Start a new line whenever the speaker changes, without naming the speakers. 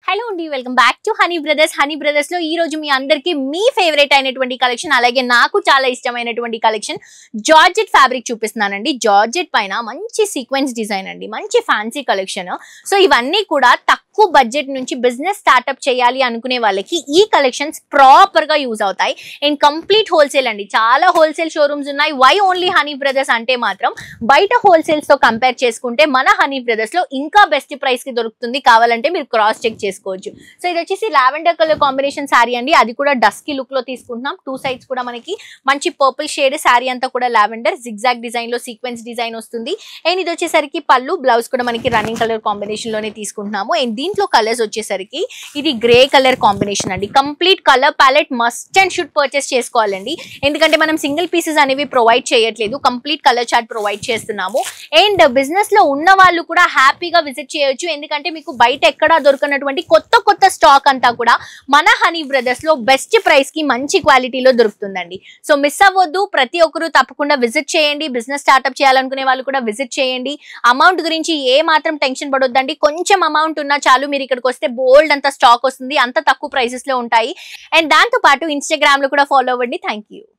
Hello అండి, welcome back to honey brothers. Honey brothers లో ఈ రోజు మీ అందరికి మీ ఫేవరెట్ అయినటువంటి కలెక్షన్, అలాగే నాకు చాలా ఇష్టమైనటువంటి కలెక్షన్ జార్జెట్ ఫ్యాబ్రిక్ చూపిస్తున్నానండి. జార్జెట్ పైన మంచి సీక్వెన్స్ డిజైన్ అండి, మంచి ఫ్యాన్సీ కలెక్షన్. సో ఇవన్నీ కూడా తక్కువ బడ్జెట్ నుంచి బిజినెస్ స్టార్ట్అప్ చేయాలి అనుకునే వాళ్ళకి ఈ కలెక్షన్స్ ప్రాపర్ గా యూజ్ అవుతాయి. అండ్ కంప్లీట్ హోల్సేల్ అండి, చాలా హోల్సేల్ షోరూమ్స్ ఉన్నాయి. వై ఓన్లీ హనీ బ్రదర్స్ అంటే మాత్రం బయట హోల్సేల్స్ తో కంపేర్ చేసుకుంటే మన హనీ బ్రదర్స్ లో ఇంకా బెస్ట్ ప్రైస్ కి దొరుకుతుంది. కావాలంటే మీరు క్రాస్ చెక్ చేసుకోవచ్చు. సో ఇది వచ్చేసి లావెండర్ కలర్ కాంబినేషన్ శారీ అండి, అది కూడా డస్కీ లుక్ లో తీసుకుంటున్నాం. టూ సైడ్స్ కూడా మనకి మంచి పర్పుల్ షేడ్, శారీ అంతా కూడా లావెండర్ జిగ్జాగ్ డిజైన్ లో సీక్వెన్స్ డిజైన్ వస్తుంది. అండ్ ఇది వచ్చేసరికి పళ్ళు, బ్లౌజ్ కూడా మనకి రన్నింగ్ కలర్ కాంబినేషన్ లోనే తీసుకుంటున్నాము. అండ్ దీంట్లో కలర్స్ వచ్చేసరికి ఇది గ్రే కలర్ కాంబినేషన్ అండి. Complete colour palette must and should purchase చేసుకోవాలండి, ఎందుకంటే మనం సింగిల్ పీసెస్ అనేవి ప్రొవైడ్ చేయట్లేదు, కంప్లీట్ కలర్ చార్ట్ ప్రొవైడ్ చేస్తున్నాము. అండ్ బిజినెస్ లో ఉన్న వాళ్ళు కూడా హ్యాపీగా విజిట్ చేయొచ్చు, ఎందుకంటే మీకు బయట ఎక్కడా దొరకనటువంటి కొత్త స్టాక్ అంతా కూడా మన హనీ బ్రదర్స్ లో బెస్ట్ ప్రైస్ కి మంచి క్వాలిటీలో దొరుకుతుందండి. సో మిస్ అవ్వద్దు, ప్రతి ఒక్కరు తప్పకుండా విజిట్ చేయండి. బిజినెస్ స్టార్ట్అప్ చేయాలనుకునే వాళ్ళు కూడా విజిట్ చేయండి. అమౌంట్ గురించి ఏ మాత్రం టెన్షన్ పడొద్దండి, కొంచెం అమౌంట్ ఉన్నా చాలు, మీరు ఇక్కడికి వస్తే బోల్డ్ అంత స్టాక్ వస్తుంది, అంత తక్కువ ప్రైసెస్ లో ఉంటాయి. అండ్ దాంతో పాటు ఇన్స్టాగ్రామ్ లో కూడా ఫాలో అవ్వండి. Thank you.